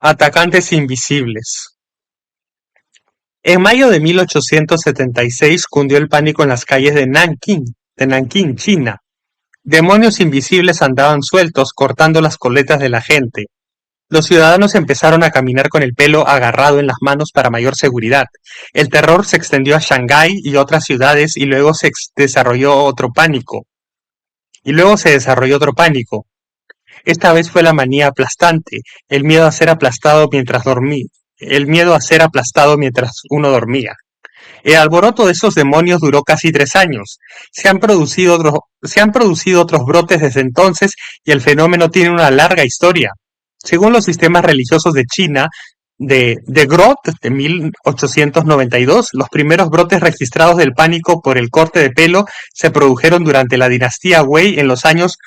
Atacantes invisibles. En mayo de 1876 cundió el pánico en las calles de Nankín, China. Demonios invisibles andaban sueltos, cortando las coletas de la gente. Los ciudadanos empezaron a caminar con el pelo agarrado en las manos para mayor seguridad. El terror se extendió a Shanghái y otras ciudades y luego desarrolló otro pánico. Esta vez fue la manía aplastante, el miedo a ser aplastado mientras dormía, el miedo a ser aplastado mientras uno dormía. El alboroto de esos demonios duró casi 3 años. Se han producido otros brotes desde entonces y el fenómeno tiene una larga historia. Según los sistemas religiosos de China, de Groth de 1892, los primeros brotes registrados del pánico por el corte de pelo se produjeron durante la dinastía Wei en los años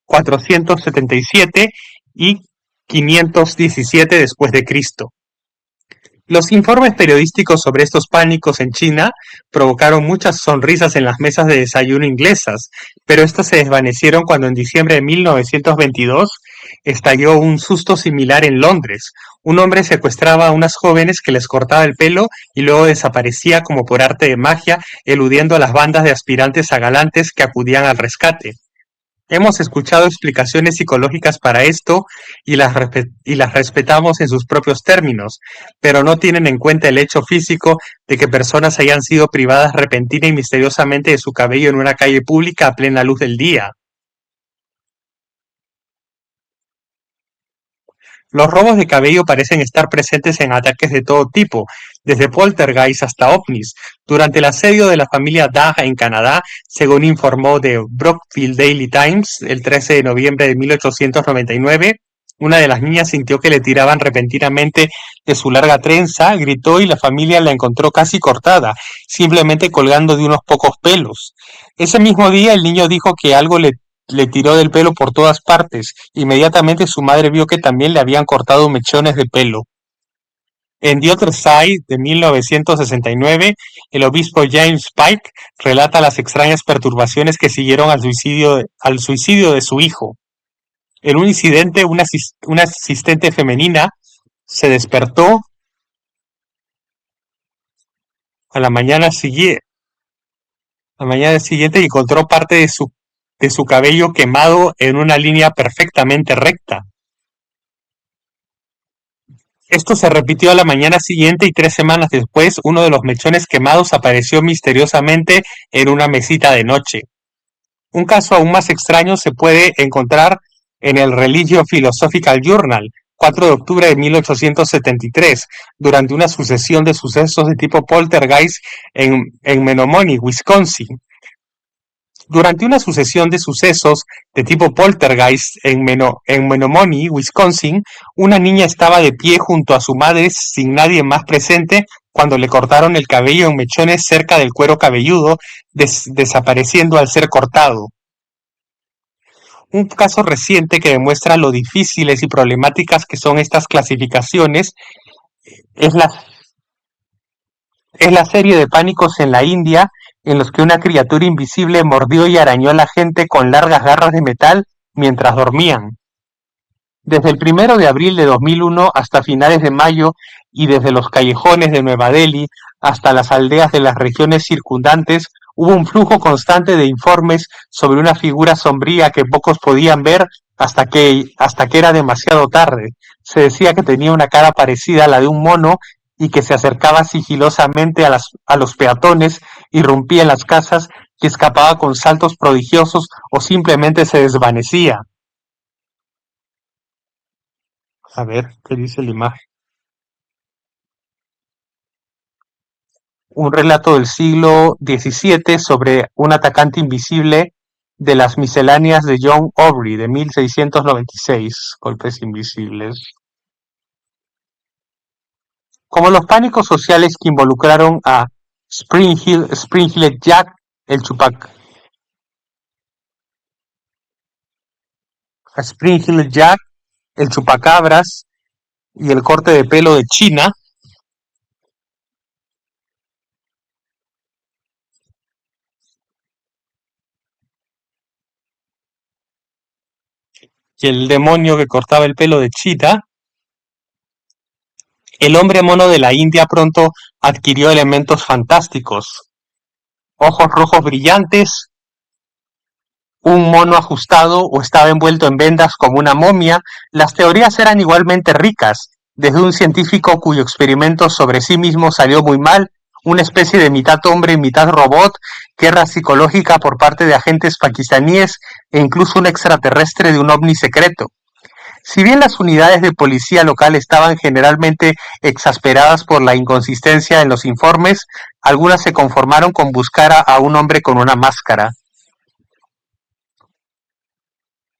477 y 517 después de Cristo. Los informes periodísticos sobre estos pánicos en China provocaron muchas sonrisas en las mesas de desayuno inglesas, pero estas se desvanecieron cuando en diciembre de 1922 estalló un susto similar en Londres. Un hombre secuestraba a unas jóvenes que les cortaba el pelo y luego desaparecía como por arte de magia, eludiendo a las bandas de aspirantes a galantes que acudían al rescate. Hemos escuchado explicaciones psicológicas para esto y las respetamos en sus propios términos, pero no tienen en cuenta el hecho físico de que personas hayan sido privadas repentina y misteriosamente de su cabello en una calle pública a plena luz del día. Los robos de cabello parecen estar presentes en ataques de todo tipo, desde poltergeist hasta ovnis. Durante el asedio de la familia Dagg en Canadá, según informó The Brookfield Daily Times el 13 de noviembre de 1899, una de las niñas sintió que le tiraban repentinamente de su larga trenza, gritó y la familia la encontró casi cortada, simplemente colgando de unos pocos pelos. Ese mismo día el niño dijo que algo le tiró del pelo por todas partes. Inmediatamente su madre vio que también le habían cortado mechones de pelo. En The Other Side de 1969, el obispo James Pike relata las extrañas perturbaciones que siguieron al suicidio de su hijo. En un incidente, una asistente femenina se despertó a la mañana siguiente y encontró parte de su cabello quemado en una línea perfectamente recta. Esto se repitió a la mañana siguiente y 3 semanas después uno de los mechones quemados apareció misteriosamente en una mesita de noche. Un caso aún más extraño se puede encontrar en el Religion Philosophical Journal, 4 de octubre de 1873, durante una sucesión de sucesos de tipo poltergeist en Menomonee, Wisconsin. Durante una sucesión de sucesos de tipo poltergeist en Menomonee, Wisconsin, una niña estaba de pie junto a su madre sin nadie más presente cuando le cortaron el cabello en mechones cerca del cuero cabelludo, desapareciendo al ser cortado. Un caso reciente que demuestra lo difíciles y problemáticas que son estas clasificaciones es la serie de pánicos en la India en los que una criatura invisible mordió y arañó a la gente con largas garras de metal mientras dormían. Desde el 1 de abril de 2001 hasta finales de mayo y desde los callejones de Nueva Delhi hasta las aldeas de las regiones circundantes, hubo un flujo constante de informes sobre una figura sombría que pocos podían ver hasta que era demasiado tarde. Se decía que tenía una cara parecida a la de un mono y que se acercaba sigilosamente a los peatones, irrumpía en las casas y escapaba con saltos prodigiosos o simplemente se desvanecía. A ver, ¿qué dice la imagen? Un relato del siglo XVII sobre un atacante invisible de las misceláneas de John Aubrey de 1696, golpes invisibles. Como los pánicos sociales que involucraron a Spring-Heeled Jack, el chupac, a Spring-Heeled Jack, el chupacabras y el corte de pelo de China, y el demonio que cortaba el pelo de Chita, El hombre mono de la India pronto adquirió elementos fantásticos: ojos rojos brillantes, un mono ajustado o estaba envuelto en vendas como una momia. Las teorías eran igualmente ricas, desde un científico cuyo experimento sobre sí mismo salió muy mal, una especie de mitad hombre y mitad robot, guerra psicológica por parte de agentes pakistaníes e incluso un extraterrestre de un ovni secreto. Si bien las unidades de policía local estaban generalmente exasperadas por la inconsistencia en los informes, algunas se conformaron con buscar a un hombre con una máscara.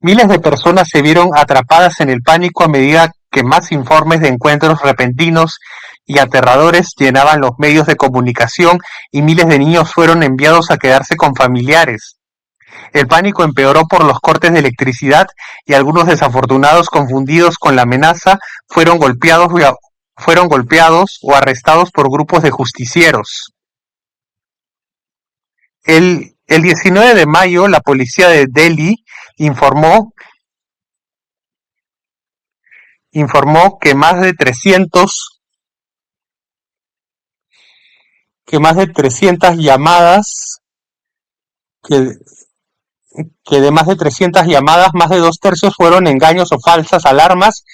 Miles de personas se vieron atrapadas en el pánico a medida que más informes de encuentros repentinos y aterradores llenaban los medios de comunicación y miles de niños fueron enviados a quedarse con familiares. El pánico empeoró por los cortes de electricidad y algunos desafortunados confundidos con la amenaza fueron golpeados o arrestados por grupos de justicieros. El 19 de mayo, la policía de Delhi informó que más de 300 llamadas, que, que de más de 300 llamadas, más de 2/3 fueron engaños o falsas alarmas,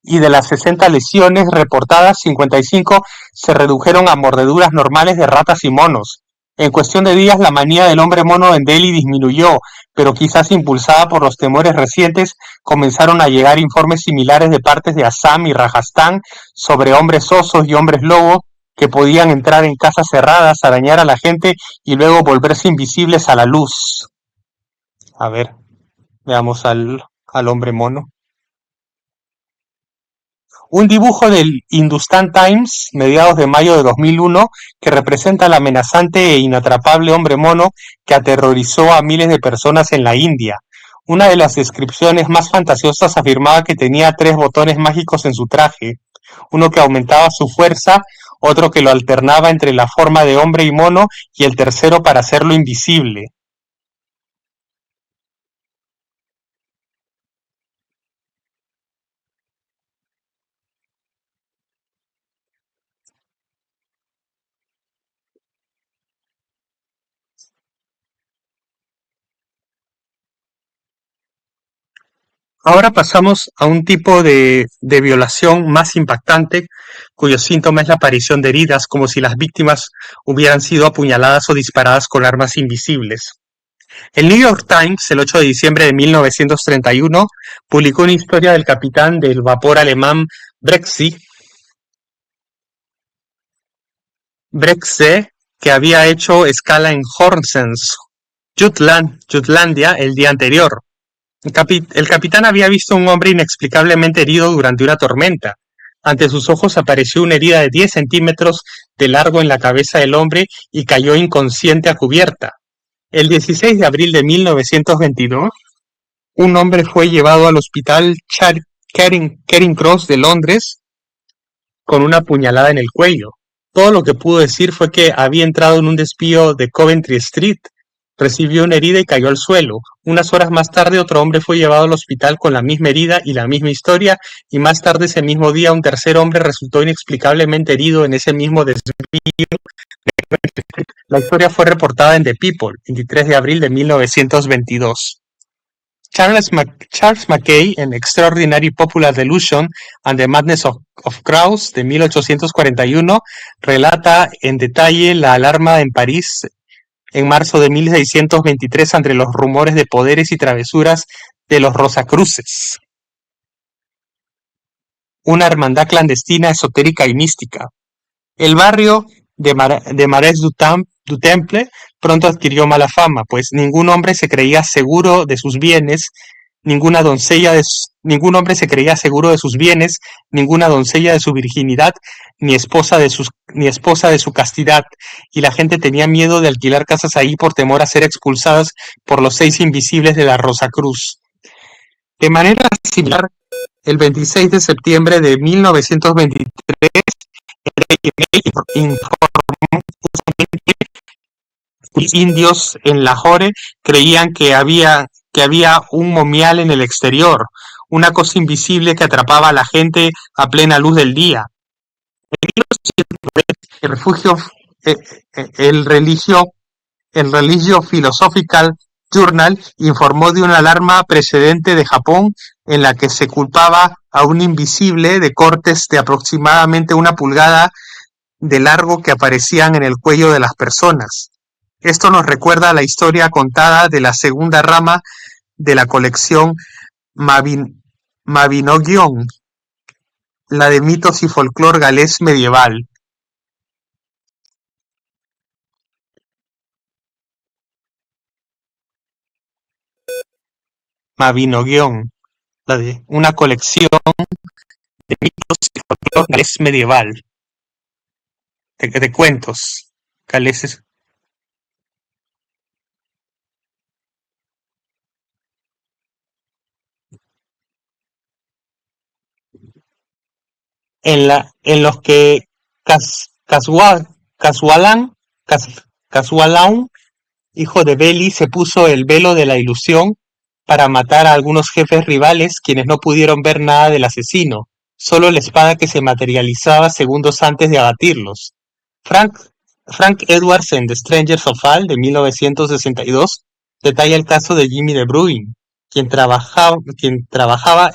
y de las 60 lesiones reportadas, 55 se redujeron a mordeduras normales de ratas y monos. En cuestión de días, la manía del hombre mono en Delhi disminuyó, pero quizás impulsada por los temores recientes, comenzaron a llegar informes similares de partes de Assam y Rajasthan sobre hombres osos y hombres lobo que podían entrar en casas cerradas, arañar a la gente y luego volverse invisibles a la luz. A ver, veamos al hombre mono. Un dibujo del Hindustan Times, mediados de mayo de 2001, que representa al amenazante e inatrapable hombre mono que aterrorizó a miles de personas en la India. Una de las descripciones más fantasiosas afirmaba que tenía 3 botones mágicos en su traje, uno que aumentaba su fuerza, otro que lo alternaba entre la forma de hombre y mono, y el tercero para hacerlo invisible. Ahora pasamos a un tipo de violación más impactante, cuyo síntoma es la aparición de heridas, como si las víctimas hubieran sido apuñaladas o disparadas con armas invisibles. El New York Times, el 8 de diciembre de 1931, publicó una historia del capitán del vapor alemán Brexe, que había hecho escala en Horsens, Jutlandia, el día anterior. El capitán había visto a un hombre inexplicablemente herido durante una tormenta. Ante sus ojos apareció una herida de 10 centímetros de largo en la cabeza del hombre y cayó inconsciente a cubierta. El 16 de abril de 1922, un hombre fue llevado al hospital Charing Cross de Londres con una puñalada en el cuello. Todo lo que pudo decir fue que había entrado en un desvío de Coventry Street, recibió una herida y cayó al suelo. Unas horas más tarde, otro hombre fue llevado al hospital con la misma herida y la misma historia, y más tarde ese mismo día un tercer hombre resultó inexplicablemente herido en ese mismo desvío. La historia fue reportada en The People, 23 de abril de 1922. Charles Mackay, en Extraordinary Popular Delusion and the Madness of Crowds, de 1841, relata en detalle la alarma en París en marzo de 1623 ante los rumores de poderes y travesuras de los Rosacruces, una hermandad clandestina, esotérica y mística. El barrio de Marais du Temple pronto adquirió mala fama, pues ningún hombre se creía seguro de sus bienes, ningún hombre se creía seguro de sus bienes, ninguna doncella de su virginidad, ni esposa de su castidad, y la gente tenía miedo de alquilar casas ahí por temor a ser expulsadas por los 6 invisibles de la Rosacruz. De manera similar, el 26 de septiembre de 1923, indios en Lahore creían que había un momial en el exterior, una cosa invisible que atrapaba a la gente a plena luz del día. El refugio, eh, el religio, el Religio Philosophical Journal informó de una alarma precedente de Japón en la que se culpaba a un invisible de cortes de aproximadamente 1 pulgada de largo que aparecían en el cuello de las personas. Esto nos recuerda a la historia contada de la segunda rama de la colección Mabinogion, la de mitos y folclore galés medieval. Mabinogion, la de una colección de mitos y folclore galés medieval, de cuentos galeses. En los que Casualan, Casualaun, hijo de Beli, se puso el velo de la ilusión para matar a algunos jefes rivales quienes no pudieron ver nada del asesino, solo la espada que se materializaba segundos antes de abatirlos. Frank, Frank Edwards en The Strangers of All de 1962 detalla el caso de Jimmy De Bruyne, quien trabajaba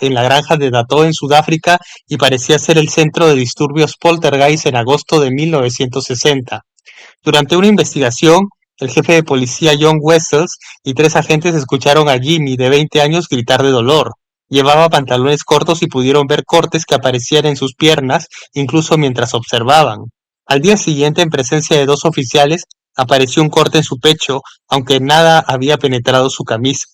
en la granja de Dató en Sudáfrica y parecía ser el centro de disturbios poltergeist en agosto de 1960. Durante una investigación, el jefe de policía John Wessels y 3 agentes escucharon a Jimmy, de 20 años, gritar de dolor. Llevaba pantalones cortos y pudieron ver cortes que aparecían en sus piernas, incluso mientras observaban. Al día siguiente, en presencia de 2 oficiales, apareció un corte en su pecho, aunque nada había penetrado su camisa.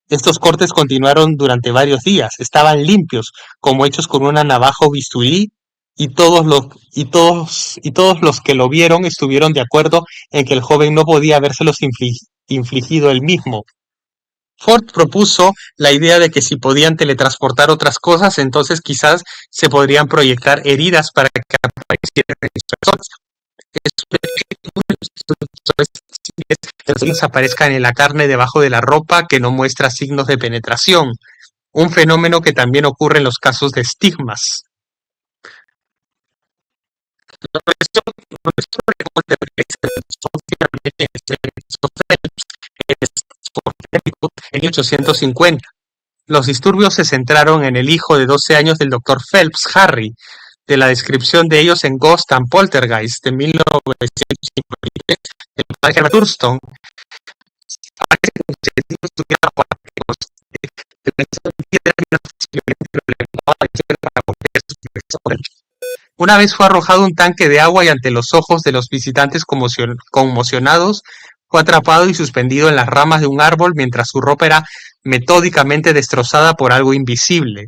Estos cortes continuaron durante varios días, estaban limpios, como hechos con una navaja o bisturí, y todos los que lo vieron estuvieron de acuerdo en que el joven no podía habérselos infligido él mismo. Ford propuso la idea de que si podían teletransportar otras cosas, entonces quizás se podrían proyectar heridas para que aparecieran en las personas. Entonces aparezcan en la carne debajo de la ropa que no muestra signos de penetración, un fenómeno que también ocurre en los casos de estigmas. En 1850, los disturbios se centraron en el hijo de 12 años del Dr. Phelps, Harry, de la descripción de ellos en Ghost and Poltergeist de 1953, el padre Herbert Thurston aparece como si el niño estuviera bajo ataque constante. Una vez fue arrojado un tanque de agua y ante los ojos de los visitantes conmocionados, fue atrapado y suspendido en las ramas de un árbol mientras su ropa era metódicamente destrozada por algo invisible.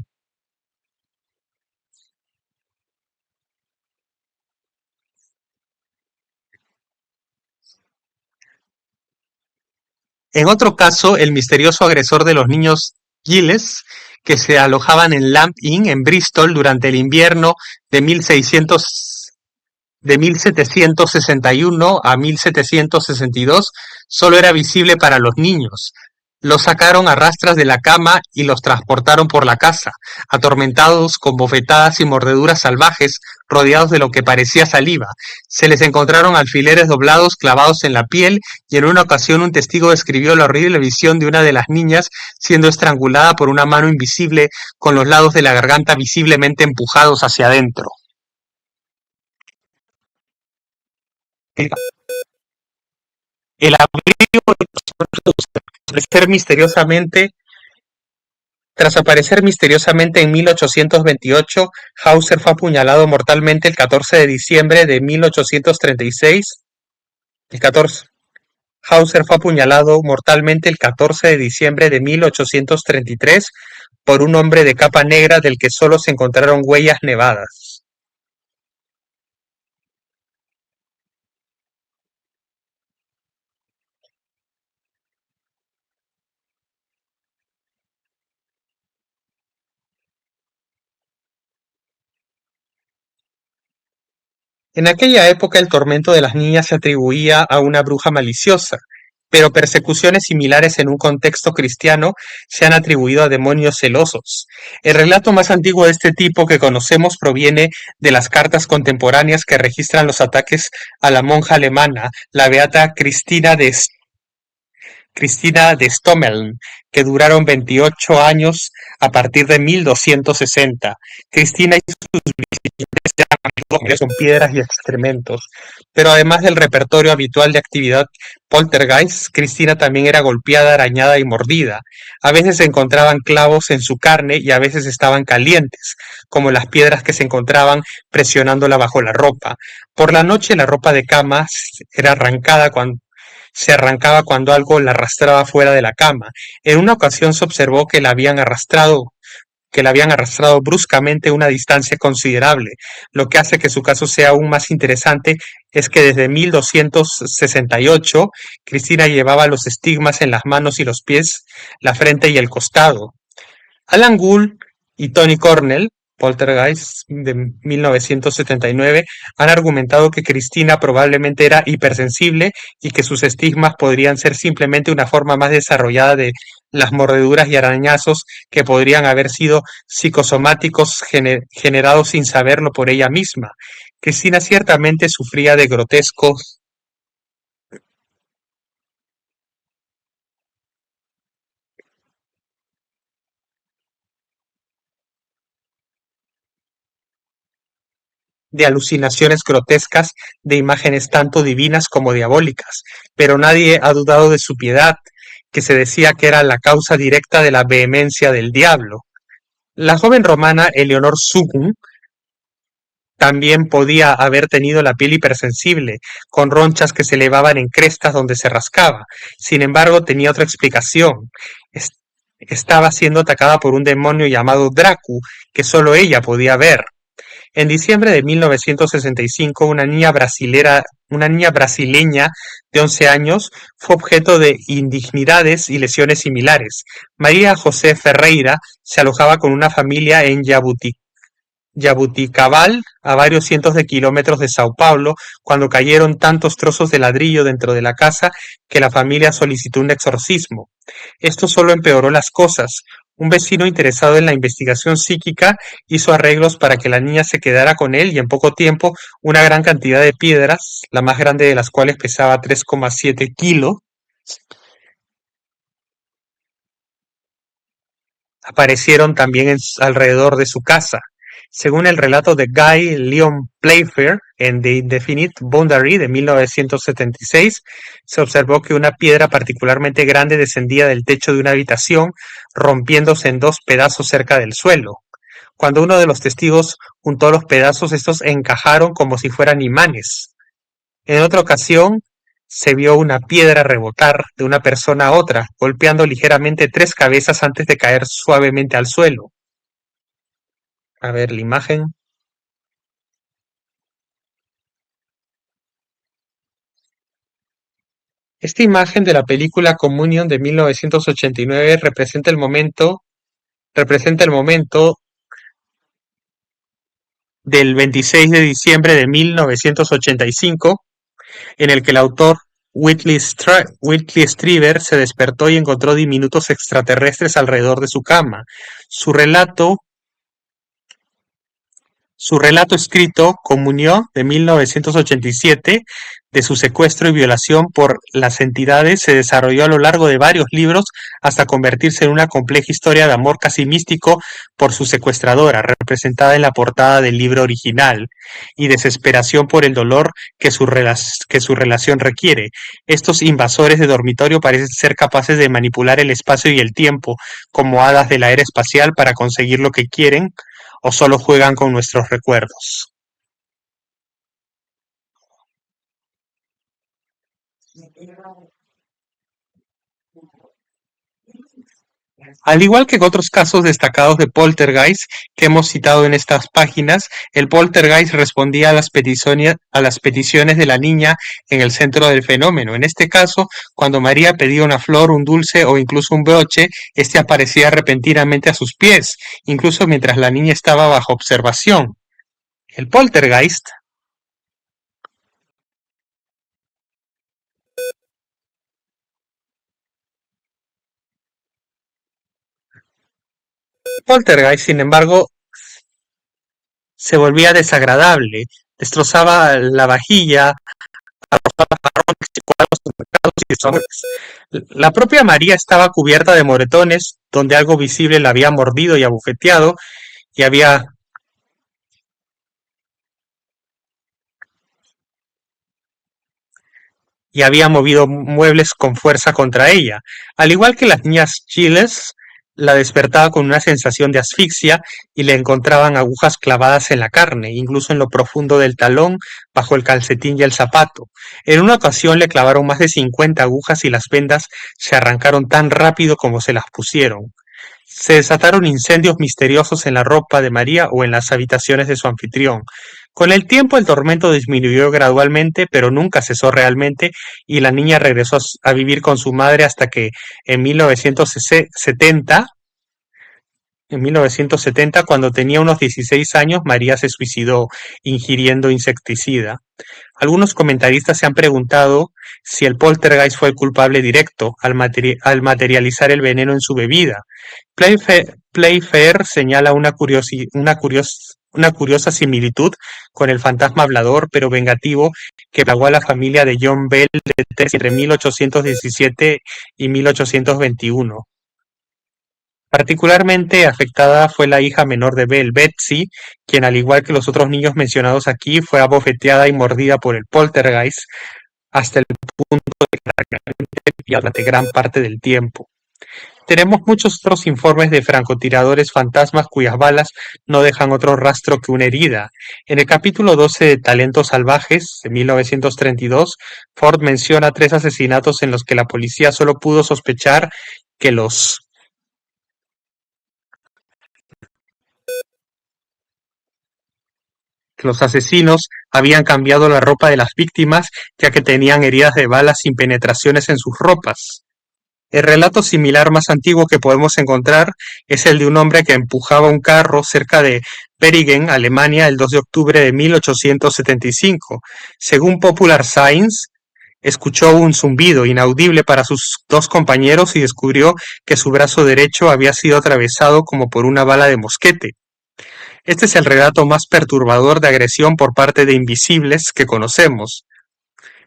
En otro caso, el misterioso agresor de los niños Giles, que se alojaban en Lamp Inn en Bristol durante el invierno de 1761 a 1762, solo era visible para los niños. Los sacaron a rastras de la cama y los transportaron por la casa, atormentados con bofetadas y mordeduras salvajes, rodeados de lo que parecía saliva. Se les encontraron alfileres doblados clavados en la piel y en una ocasión un testigo describió la horrible visión de una de las niñas siendo estrangulada por una mano invisible con los lados de la garganta visiblemente empujados hacia adentro. El, el abrigo aparecer misteriosamente Tras aparecer misteriosamente en 1828, Hauser fue apuñalado mortalmente el 14 de diciembre de 1836. El 14. Hauser fue apuñalado mortalmente el 14 de diciembre de 1833 por un hombre de capa negra del que solo se encontraron huellas nevadas. En aquella época el tormento de las niñas se atribuía a una bruja maliciosa, pero persecuciones similares en un contexto cristiano se han atribuido a demonios celosos. El relato más antiguo de este tipo que conocemos proviene de las cartas contemporáneas que registran los ataques a la monja alemana, la beata Cristina de Stomeln, que duraron 28 años a partir de 1260. Cristina y con piedras y excrementos. Pero además del repertorio habitual de actividad poltergeist, Cristina también era golpeada, arañada y mordida. A veces se encontraban clavos en su carne y a veces estaban calientes, como las piedras que se encontraban presionándola bajo la ropa. Por la noche la ropa de cama se arrancaba cuando algo la arrastraba fuera de la cama. En una ocasión se observó que la habían arrastrado bruscamente a una distancia considerable. Lo que hace que su caso sea aún más interesante es que desde 1268 Cristina llevaba los estigmas en las manos y los pies, la frente y el costado. Alan Gould y Tony Cornell, Poltergeist de 1979, han argumentado que Cristina probablemente era hipersensible y que sus estigmas podrían ser simplemente una forma más desarrollada de las mordeduras y arañazos que podrían haber sido psicosomáticos generados sin saberlo por ella misma. Cristina ciertamente sufría de grotescos de alucinaciones grotescas de imágenes tanto divinas como diabólicas, pero nadie ha dudado de su piedad, que se decía que era la causa directa de la vehemencia del diablo. La joven romana Eleonor Sugum también podía haber tenido la piel hipersensible, con ronchas que se elevaban en crestas donde se rascaba. Sin embargo, tenía otra explicación. Estaba siendo atacada por un demonio llamado Dracu, que solo ella podía ver. En diciembre de 1965, una niña brasileña de 11 años fue objeto de indignidades y lesiones similares. María José Ferreira se alojaba con una familia en Jabuticabal, a varios cientos de kilómetros de Sao Paulo, cuando cayeron tantos trozos de ladrillo dentro de la casa que la familia solicitó un exorcismo. Esto solo empeoró las cosas. Un vecino interesado en la investigación psíquica hizo arreglos para que la niña se quedara con él y en poco tiempo una gran cantidad de piedras, la más grande de las cuales pesaba 3,7 kilos, aparecieron también alrededor de su casa. Según el relato de Guy Leon Playfair en The Indefinite Boundary de 1976, se observó que una piedra particularmente grande descendía del techo de una habitación, rompiéndose en dos pedazos cerca del suelo. Cuando uno de los testigos juntó los pedazos, estos encajaron como si fueran imanes. En otra ocasión, se vio una piedra rebotar de una persona a otra, golpeando ligeramente tres cabezas antes de caer suavemente al suelo. A ver la imagen. Esta imagen de la película Communion de 1989 representa el momento del 26 de diciembre de 1985 en el que el autor Whitley Strieber se despertó y encontró diminutos extraterrestres alrededor de su cama. Su relato Su relato escrito, Comunión, de 1987, de su secuestro y violación por las entidades, se desarrolló a lo largo de varios libros hasta convertirse en una compleja historia de amor casi místico por su secuestradora, representada en la portada del libro original, y desesperación por el dolor que su relación requiere. Estos invasores de dormitorio parecen ser capaces de manipular el espacio y el tiempo como hadas de la era espacial para conseguir lo que quieren, o solo juegan con nuestros recuerdos. Al igual que en otros casos destacados de poltergeist que hemos citado en estas páginas, el poltergeist respondía a las peticiones de la niña en el centro del fenómeno. En este caso, cuando María pedía una flor, un dulce o incluso un broche, este aparecía repentinamente a sus pies, incluso mientras la niña estaba bajo observación. El poltergeist Poltergeist, sin embargo, se volvía desagradable, destrozaba la vajilla, cuadros, y sombras. La propia María estaba cubierta de moretones, donde algo visible la había mordido y abofeteado, y había movido muebles con fuerza contra ella. Al igual que las niñas Giles, la despertaba con una sensación de asfixia y le encontraban agujas clavadas en la carne, incluso en lo profundo del talón, bajo el calcetín y el zapato. En una ocasión le clavaron más de 50 agujas y las vendas se arrancaron tan rápido como se las pusieron. Se desataron incendios misteriosos en la ropa de María o en las habitaciones de su anfitrión. Con el tiempo el tormento disminuyó gradualmente, pero nunca cesó realmente, y la niña regresó a vivir con su madre hasta que en 1970, cuando tenía unos 16 años, María se suicidó ingiriendo insecticida. Algunos comentaristas se han preguntado si el poltergeist fue el culpable directo al materializar el veneno en su bebida. Playfair señala una curiosa similitud con el fantasma hablador pero vengativo que plagó a la familia de John Bell entre 1817 y 1821. Particularmente afectada fue la hija menor de Bell, Betsy, quien al igual que los otros niños mencionados aquí fue abofeteada y mordida por el poltergeist hasta el punto de durante gran parte del tiempo. Tenemos muchos otros informes de francotiradores fantasmas cuyas balas no dejan otro rastro que una herida. En el capítulo 12 de Talentos Salvajes, de 1932, Ford menciona 3 asesinatos en los que la policía solo pudo sospechar que los asesinos habían cambiado la ropa de las víctimas, ya que tenían heridas de balas sin penetraciones en sus ropas. El relato similar más antiguo que podemos encontrar es el de un hombre que empujaba un carro cerca de Beringen, Alemania, el 2 de octubre de 1875. Según Popular Science, escuchó un zumbido inaudible para sus 2 compañeros y descubrió que su brazo derecho había sido atravesado como por una bala de mosquete. Este es el relato más perturbador de agresión por parte de invisibles que conocemos.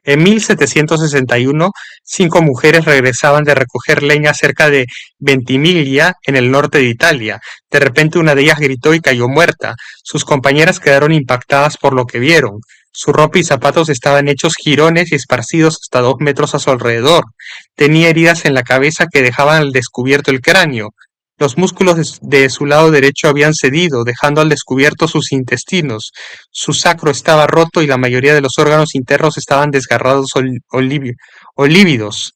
En 1761, 5 mujeres regresaban de recoger leña cerca de Ventimiglia, en el norte de Italia. De repente una de ellas gritó y cayó muerta. Sus compañeras quedaron impactadas por lo que vieron. Su ropa y zapatos estaban hechos jirones y esparcidos hasta 2 metros a su alrededor. Tenía heridas en la cabeza que dejaban al descubierto el cráneo. Los músculos de su lado derecho habían cedido, dejando al descubierto sus intestinos. Su sacro estaba roto y la mayoría de los órganos internos estaban desgarrados o lívidos.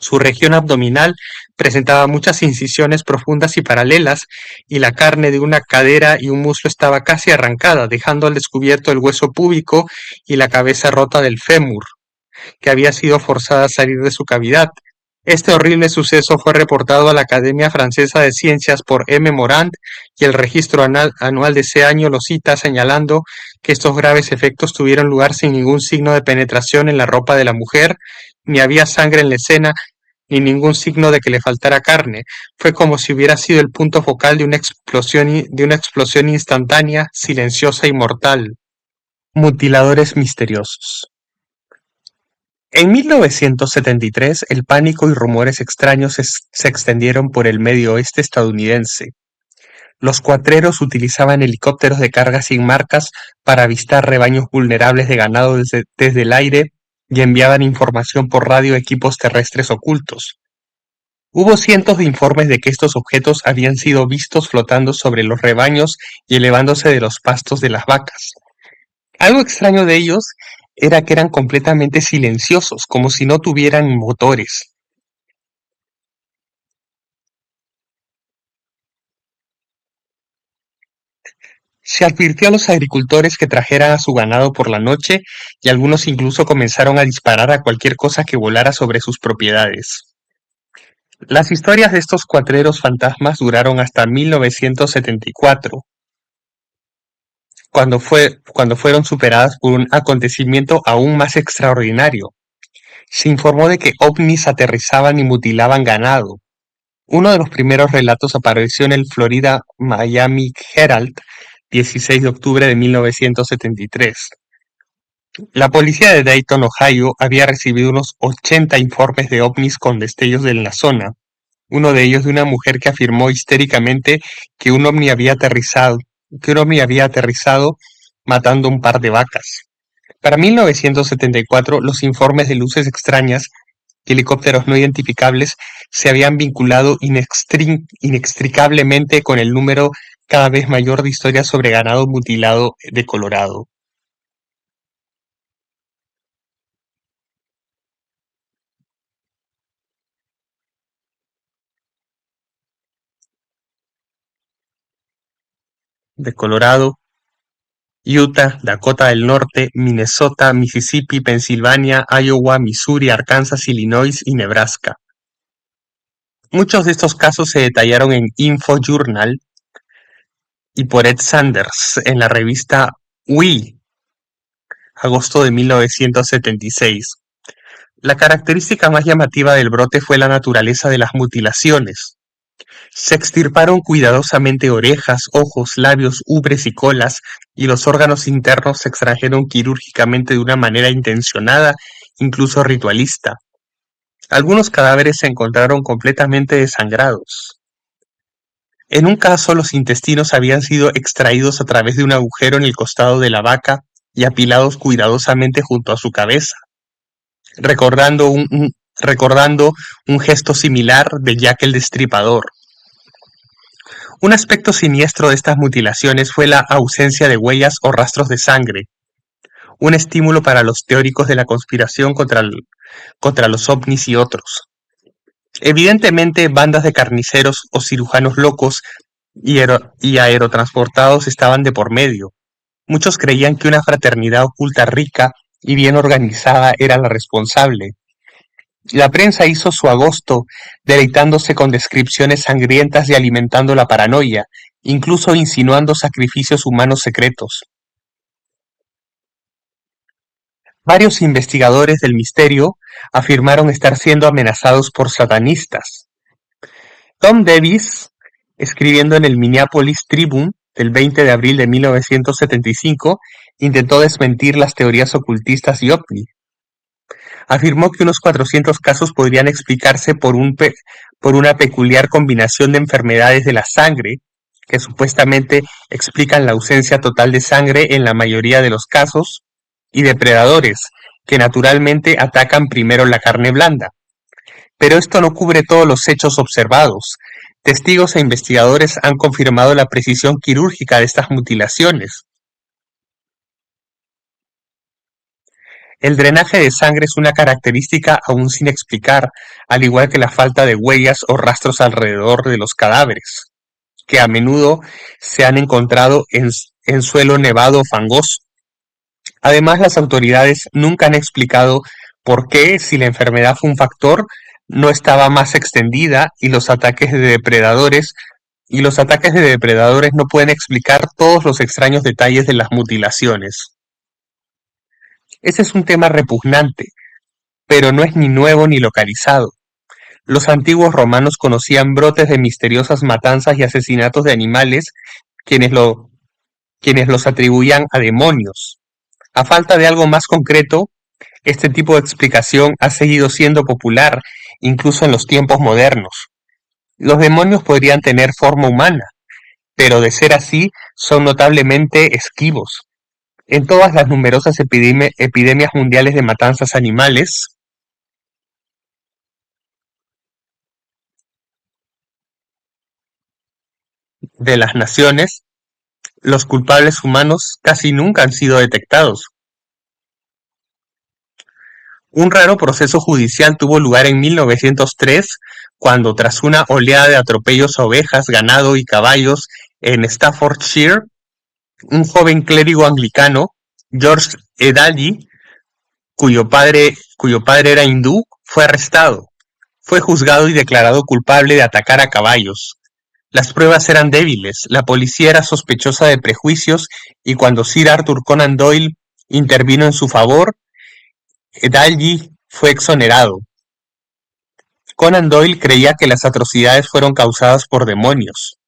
Su región abdominal presentaba muchas incisiones profundas y paralelas, y la carne de una cadera y un muslo estaba casi arrancada, dejando al descubierto el hueso púbico y la cabeza rota del fémur, que había sido forzada a salir de su cavidad. Este horrible suceso fue reportado a la Academia Francesa de Ciencias por M. Morand, y el registro anual de ese año lo cita señalando que estos graves efectos tuvieron lugar sin ningún signo de penetración en la ropa de la mujer, ni había sangre en la escena, ni ningún signo de que le faltara carne. Fue como si hubiera sido el punto focal de una explosión instantánea, silenciosa y mortal. Mutiladores misteriosos. En 1973, el pánico y rumores extraños se extendieron por el medio oeste estadounidense. Los cuatreros utilizaban helicópteros de carga sin marcas para avistar rebaños vulnerables de ganado desde el aire y enviaban información por radio a equipos terrestres ocultos. Hubo cientos de informes de que estos objetos habían sido vistos flotando sobre los rebaños y elevándose de los pastos de las vacas. Algo extraño de ellos era que eran completamente silenciosos, como si no tuvieran motores. Se advirtió a los agricultores que trajeran a su ganado por la noche, y algunos incluso comenzaron a disparar a cualquier cosa que volara sobre sus propiedades. Las historias de estos cuatreros fantasmas duraron hasta 1974, cuando fueron superadas por un acontecimiento aún más extraordinario. Se informó de que ovnis aterrizaban y mutilaban ganado. Uno de los primeros relatos apareció en el Florida Miami Herald, 16 de octubre de 1973. La policía de Dayton, Ohio, había recibido unos 80 informes de ovnis con destellos en la zona, uno de ellos de una mujer que afirmó histéricamente que que un ovni había aterrizado matando un par de vacas. Para 1974, los informes de luces extrañas y helicópteros no identificables se habían vinculado inextricablemente con el número cada vez mayor de historias sobre ganado mutilado de Colorado. De Colorado, Utah, Dakota del Norte, Minnesota, Mississippi, Pensilvania, Iowa, Missouri, Arkansas, Illinois y Nebraska. Muchos de estos casos se detallaron en InfoJournal y por Ed Sanders en la revista We, agosto de 1976. La característica más llamativa del brote fue la naturaleza de las mutilaciones. Se extirparon cuidadosamente orejas, ojos, labios, ubres y colas, y los órganos internos se extrajeron quirúrgicamente de una manera intencionada, incluso ritualista. Algunos cadáveres se encontraron completamente desangrados. En un caso, los intestinos habían sido extraídos a través de un agujero en el costado de la vaca y apilados cuidadosamente junto a su cabeza, recordando un gesto similar de Jack el Destripador. Un aspecto siniestro de estas mutilaciones fue la ausencia de huellas o rastros de sangre, un estímulo para los teóricos de la conspiración contra los ovnis y otros. Evidentemente, bandas de carniceros o cirujanos locos y aerotransportados estaban de por medio. Muchos creían que una fraternidad oculta rica y bien organizada era la responsable. La prensa hizo su agosto, deleitándose con descripciones sangrientas y alimentando la paranoia, incluso insinuando sacrificios humanos secretos. Varios investigadores del misterio afirmaron estar siendo amenazados por satanistas. Tom Davis, escribiendo en el Minneapolis Tribune del 20 de abril de 1975, intentó desmentir las teorías ocultistas y ovni. Afirmó que unos 400 casos podrían explicarse por una peculiar combinación de enfermedades de la sangre, que supuestamente explican la ausencia total de sangre en la mayoría de los casos, y depredadores, que naturalmente atacan primero la carne blanda. Pero esto no cubre todos los hechos observados. Testigos e investigadores han confirmado la precisión quirúrgica de estas mutilaciones. El drenaje de sangre es una característica aún sin explicar, al igual que la falta de huellas o rastros alrededor de los cadáveres, que a menudo se han encontrado en suelo nevado o fangoso. Además, las autoridades nunca han explicado por qué, si la enfermedad fue un factor, no estaba más extendida y los ataques de depredadores no pueden explicar todos los extraños detalles de las mutilaciones. Ese es un tema repugnante, pero no es ni nuevo ni localizado. Los antiguos romanos conocían brotes de misteriosas matanzas y asesinatos de animales, quienes los atribuían a demonios. A falta de algo más concreto, este tipo de explicación ha seguido siendo popular incluso en los tiempos modernos. Los demonios podrían tener forma humana, pero de ser así, son notablemente esquivos. En todas las numerosas epidemias mundiales de matanzas animales, de las naciones, los culpables humanos casi nunca han sido detectados. Un raro proceso judicial tuvo lugar en 1903, cuando tras una oleada de atropellos a ovejas, ganado y caballos en Staffordshire, un joven clérigo anglicano, George Edalji, cuyo padre era hindú, fue arrestado. Fue juzgado y declarado culpable de atacar a caballos. Las pruebas eran débiles, la policía era sospechosa de prejuicios y cuando Sir Arthur Conan Doyle intervino en su favor, Edalji fue exonerado. Conan Doyle creía que las atrocidades fueron causadas por demonios.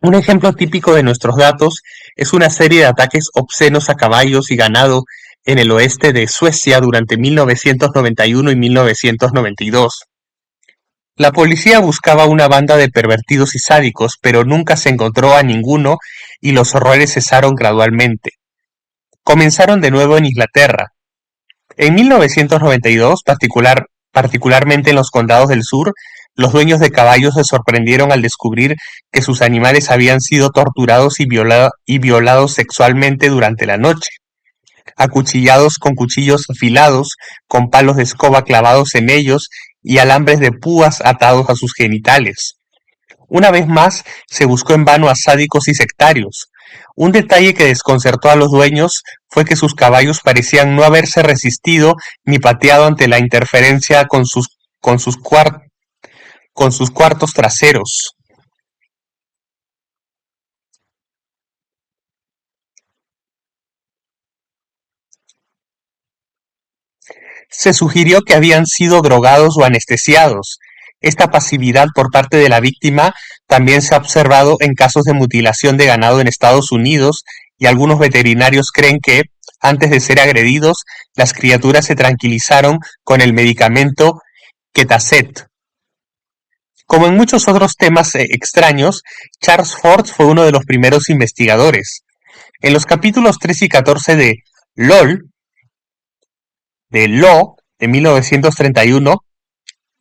Un ejemplo típico de nuestros datos es una serie de ataques obscenos a caballos y ganado en el oeste de Suecia durante 1991 y 1992. La policía buscaba una banda de pervertidos y sádicos, pero nunca se encontró a ninguno y los horrores cesaron gradualmente. Comenzaron de nuevo en Inglaterra. En 1992, particularmente en los condados del sur, los dueños de caballos se sorprendieron al descubrir que sus animales habían sido torturados y violados sexualmente durante la noche, acuchillados con cuchillos afilados, con palos de escoba clavados en ellos y alambres de púas atados a sus genitales. Una vez más se buscó en vano a sádicos y sectarios. Un detalle que desconcertó a los dueños fue que sus caballos parecían no haberse resistido ni pateado ante la interferencia con sus, cuar- con sus cuartos traseros. Se sugirió que habían sido drogados o anestesiados. Esta pasividad por parte de la víctima también se ha observado en casos de mutilación de ganado en Estados Unidos y algunos veterinarios creen que, antes de ser agredidos, las criaturas se tranquilizaron con el medicamento Quetacet. Como en muchos otros temas extraños, Charles Ford fue uno de los primeros investigadores. En los capítulos 3 y 14 de LOL, de Law, de 1931,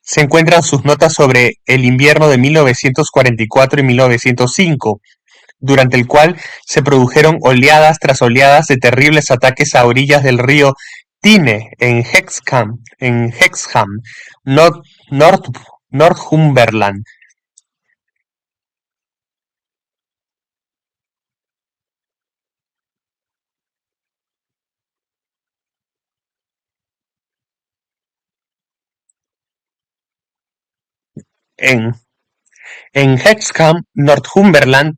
se encuentran sus notas sobre el invierno de 1944 y 1905, durante el cual se produjeron oleadas tras oleadas de terribles ataques a orillas del río Tyne en Hexham, North, North, Northumberland. En, en Hexham, Northumberland,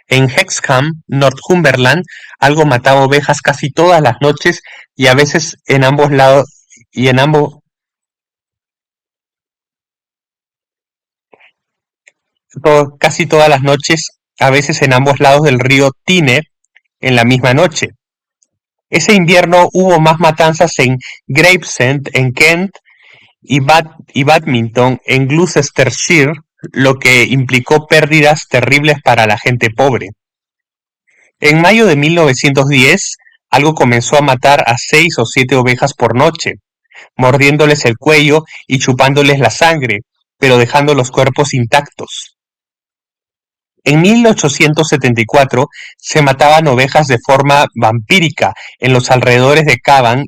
En Hexham, Northumberland, algo mataba ovejas casi todas las noches y a veces en ambos lados y en ambos casi todas las noches, a veces en ambos lados del río Tyne en la misma noche. Ese invierno hubo más matanzas en Gravesend en Kent y Badminton en Gloucestershire, lo que implicó pérdidas terribles para la gente pobre. En mayo de 1910, algo comenzó a matar a 6 o 7 ovejas por noche, mordiéndoles el cuello y chupándoles la sangre, pero dejando los cuerpos intactos. En 1874 se mataban ovejas de forma vampírica en los alrededores de Cavan,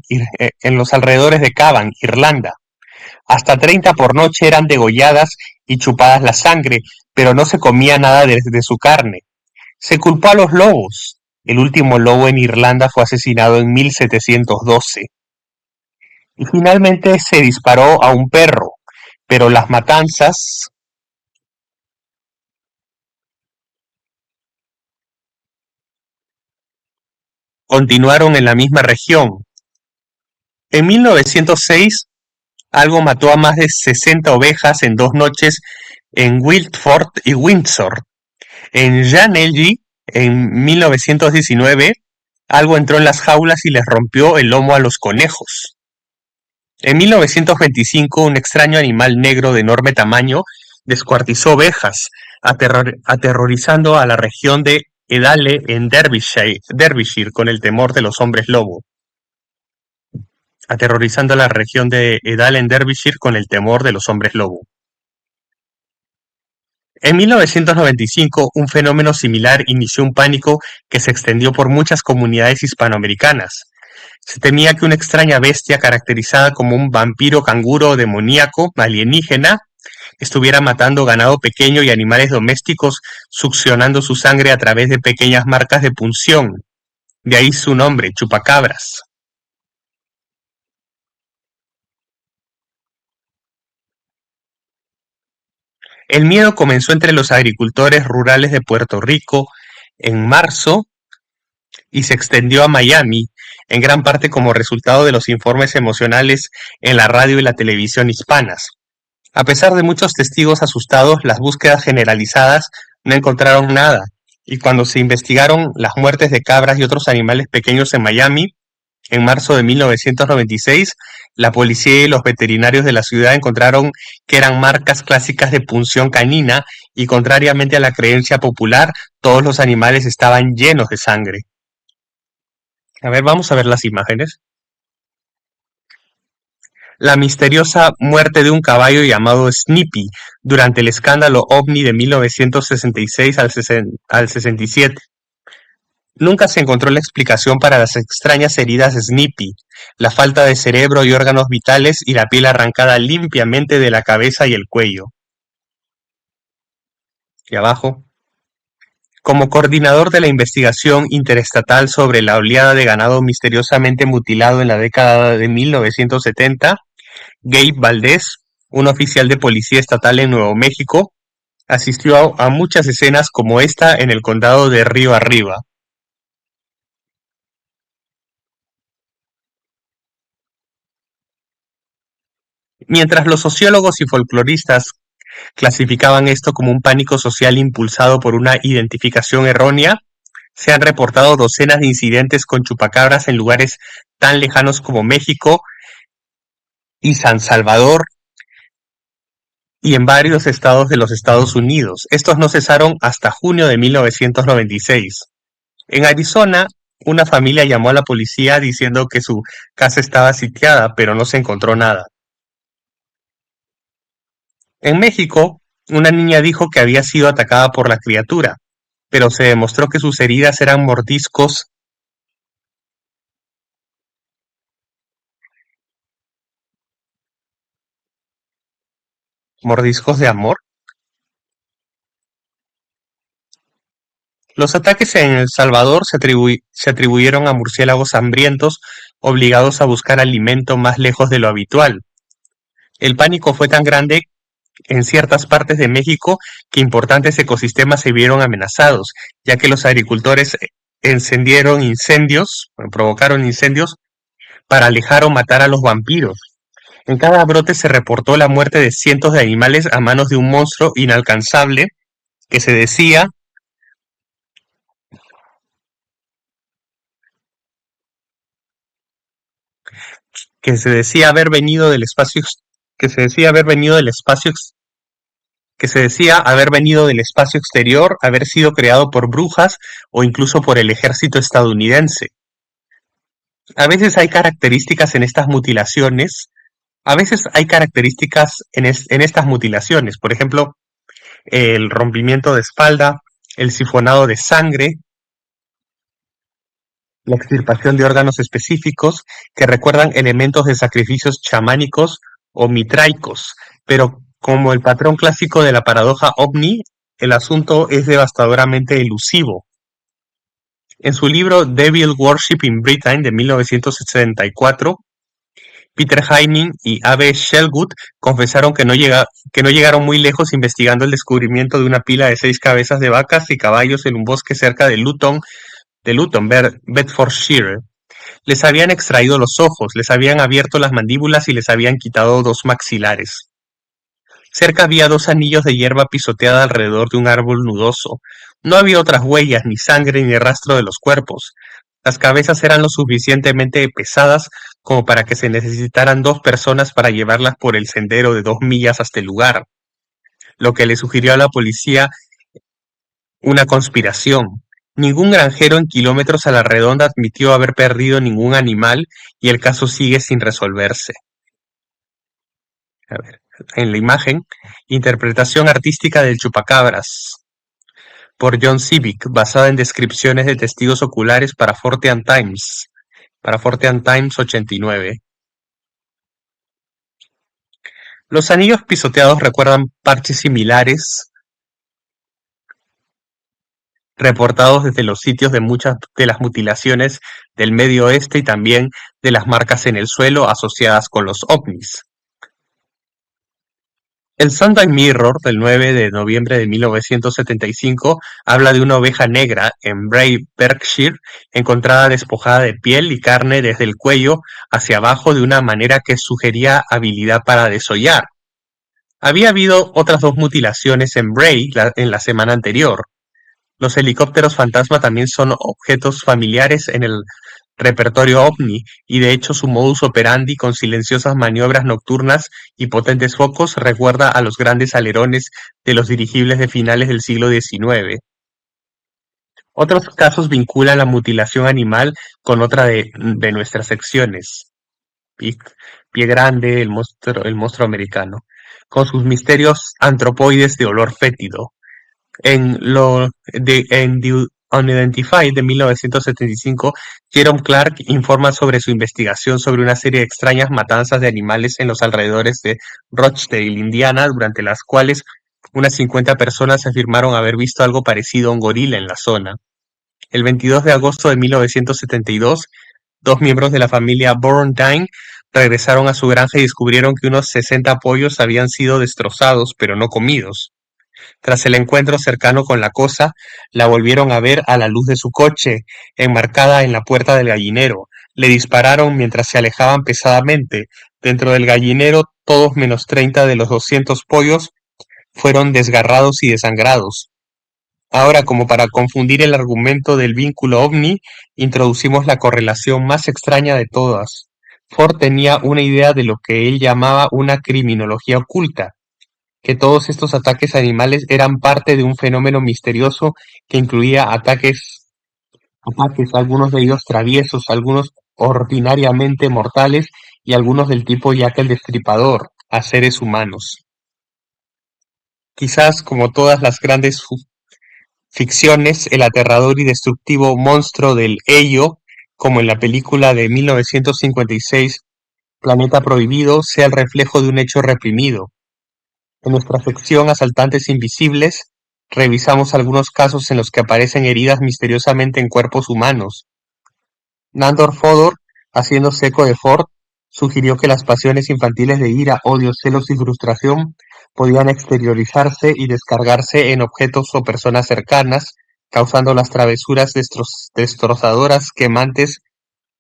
Irlanda. Hasta 30 por noche eran degolladas y chupadas la sangre, pero no se comía nada de su carne. Se culpó a los lobos. El último lobo en Irlanda fue asesinado en 1712. Y finalmente se disparó a un perro, pero las matanzas continuaron en la misma región. En 1906, algo mató a más de 60 ovejas en 2 noches en Wiltford y Windsor. En Llanelli, en 1919, algo entró en las jaulas y les rompió el lomo a los conejos. En 1925, un extraño animal negro de enorme tamaño descuartizó ovejas, aterrorizando a la región de Edale en Derbyshire con el temor de los hombres lobo. Aterrorizando a la región de Edale en Derbyshire con el temor de los hombres lobo. En 1995, un fenómeno similar inició un pánico que se extendió por muchas comunidades hispanoamericanas. Se temía que una extraña bestia caracterizada como un vampiro canguro demoníaco alienígena estuviera matando ganado pequeño y animales domésticos, succionando su sangre a través de pequeñas marcas de punción. De ahí su nombre, chupacabras. El miedo comenzó entre los agricultores rurales de Puerto Rico en marzo y se extendió a Miami en gran parte como resultado de los informes emocionales en la radio y la televisión hispanas. A pesar de muchos testigos asustados, las búsquedas generalizadas no encontraron nada, y cuando se investigaron las muertes de cabras y otros animales pequeños en Miami, en marzo de 1996, la policía y los veterinarios de la ciudad encontraron que eran marcas clásicas de punción canina y, contrariamente a la creencia popular, todos los animales estaban llenos de sangre. A ver, vamos a ver las imágenes. La misteriosa muerte de un caballo llamado Snippy durante el escándalo OVNI de 1966 al 67. Nunca se encontró la explicación para las extrañas heridas de Snippy, la falta de cerebro y órganos vitales y la piel arrancada limpiamente de la cabeza y el cuello. Y abajo. Como coordinador de la investigación interestatal sobre la oleada de ganado misteriosamente mutilado en la década de 1970, Gabe Valdez, un oficial de policía estatal en Nuevo México, asistió a muchas escenas como esta en el condado de Río Arriba. Mientras los sociólogos y folcloristas clasificaban esto como un pánico social impulsado por una identificación errónea, se han reportado docenas de incidentes con chupacabras en lugares tan lejanos como México y San Salvador y en varios estados de los Estados Unidos. Estos no cesaron hasta junio de 1996. En Arizona, una familia llamó a la policía diciendo que su casa estaba sitiada, pero no se encontró nada. En México, una niña dijo que había sido atacada por la criatura, pero se demostró que sus heridas eran mordiscos de amor. Los ataques en El Salvador se atribuyeron a murciélagos hambrientos obligados a buscar alimento más lejos de lo habitual. El pánico fue tan grande en ciertas partes de México que importantes ecosistemas se vieron amenazados, ya que los agricultores provocaron incendios para alejar o matar a los vampiros. En cada brote se reportó la muerte de cientos de animales a manos de un monstruo inalcanzable que se decía que se decía haber venido del espacio que se decía haber venido del espacio que se decía haber venido del espacio exterior, haber sido creado por brujas o incluso por el ejército estadounidense. A veces hay características en estas mutilaciones, a veces hay características en estas mutilaciones, por ejemplo, el rompimiento de espalda, el sifonado de sangre, la extirpación de órganos específicos que recuerdan elementos de sacrificios chamánicos o mitraicos, pero como el patrón clásico de la paradoja ovni, el asunto es devastadoramente elusivo. En su libro Devil Worship in Britain de 1974, Peter Haining y A.B. Shelwood confesaron que no llegaron muy lejos investigando el descubrimiento de una pila de 6 cabezas de vacas y caballos en un bosque cerca de Luton, Bedfordshire. Les habían extraído los ojos, les habían abierto las mandíbulas y les habían quitado 2 maxilares. Cerca había 2 anillos de hierba pisoteada alrededor de un árbol nudoso. No había otras huellas, ni sangre, ni rastro de los cuerpos. Las cabezas eran lo suficientemente pesadas como para que se necesitaran 2 personas para llevarlas por el sendero de 2 millas hasta el lugar, lo que le sugirió a la policía una conspiración. Ningún granjero en kilómetros a la redonda admitió haber perdido ningún animal y el caso sigue sin resolverse. A ver, en la imagen, interpretación artística del chupacabras por John Civic, basada en descripciones de testigos oculares para Fortean Times 89. Los anillos pisoteados recuerdan parches similares reportados desde los sitios de muchas de las mutilaciones del Medio Oeste y también de las marcas en el suelo asociadas con los ovnis. El Sunday Mirror del 9 de noviembre de 1975 habla de una oveja negra en Bray, Berkshire, encontrada despojada de piel y carne desde el cuello hacia abajo de una manera que sugería habilidad para desollar. Había habido otras dos mutilaciones en Bray en la semana anterior. Los helicópteros fantasma también son objetos familiares en el repertorio OVNI, y de hecho su modus operandi con silenciosas maniobras nocturnas y potentes focos recuerda a los grandes alerones de los dirigibles de finales del siglo XIX. Otros casos vinculan la mutilación animal con otra de nuestras secciones, Pie, Pie Grande, el monstruo americano, con sus misterios antropoides de olor fétido. En The Unidentified de 1975, Jerome Clark informa sobre su investigación sobre una serie de extrañas matanzas de animales en los alrededores de Rochdale, Indiana, durante las cuales unas 50 personas afirmaron haber visto algo parecido a un gorila en la zona. El 22 de agosto de 1972, dos miembros de la familia Burndine regresaron a su granja y descubrieron que unos 60 pollos habían sido destrozados, pero no comidos. Tras el encuentro cercano con la cosa, la volvieron a ver a la luz de su coche, enmarcada en la puerta del gallinero. Le dispararon mientras se alejaban pesadamente. Dentro del gallinero, todos menos 30 de los 200 pollos fueron desgarrados y desangrados. Ahora, como para confundir el argumento del vínculo ovni, introducimos la correlación más extraña de todas. Ford tenía una idea de lo que él llamaba una criminología oculta, que todos estos ataques animales eran parte de un fenómeno misterioso que incluía ataques, algunos de ellos traviesos, algunos ordinariamente mortales y algunos del tipo Jack el Destripador, a seres humanos. Quizás, como todas las grandes ficciones, el aterrador y destructivo monstruo del Ello, como en la película de 1956 Planeta Prohibido, sea el reflejo de un hecho reprimido. En nuestra sección Asaltantes Invisibles, revisamos algunos casos en los que aparecen heridas misteriosamente en cuerpos humanos. Nandor Fodor, haciéndose eco de Ford, sugirió que las pasiones infantiles de ira, odio, celos y frustración podían exteriorizarse y descargarse en objetos o personas cercanas, causando las travesuras destrozadoras, quemantes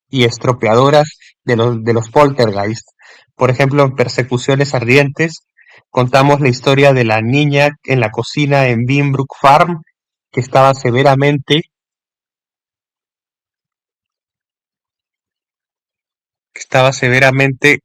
y estropeadoras de los poltergeist. Por ejemplo, en Persecuciones Ardientes, contamos la historia de la niña en la cocina en Binbrook Farm, que estaba severamente, que estaba severamente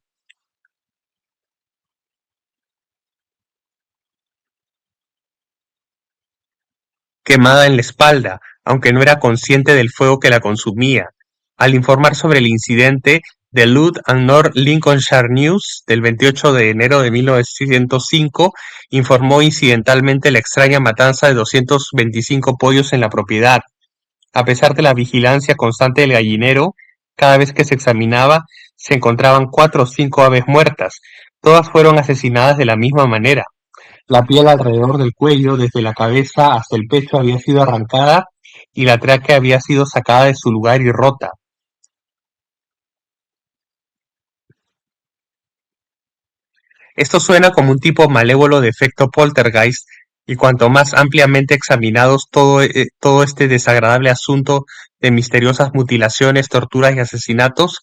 quemada en la espalda, aunque no era consciente del fuego que la consumía. Al informar sobre el incidente, The Lud and North Lincolnshire News del 28 de enero de 1905 informó incidentalmente la extraña matanza de 225 pollos en la propiedad. A pesar de la vigilancia constante del gallinero, cada vez que se examinaba se encontraban 4 o 5 aves muertas. Todas fueron asesinadas de la misma manera. La piel alrededor del cuello, desde la cabeza hasta el pecho, había sido arrancada y la tráquea había sido sacada de su lugar y rota. Esto suena como un tipo malévolo de efecto poltergeist, y cuanto más ampliamente examinados todo este desagradable asunto de misteriosas mutilaciones, torturas y asesinatos,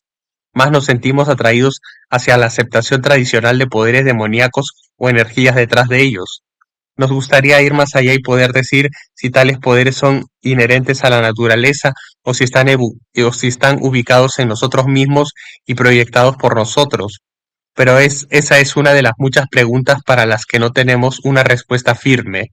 más nos sentimos atraídos hacia la aceptación tradicional de poderes demoníacos o energías detrás de ellos. Nos gustaría ir más allá y poder decir si tales poderes son inherentes a la naturaleza o si están ubicados en nosotros mismos y proyectados por nosotros. Pero esa es una de las muchas preguntas para las que no tenemos una respuesta firme.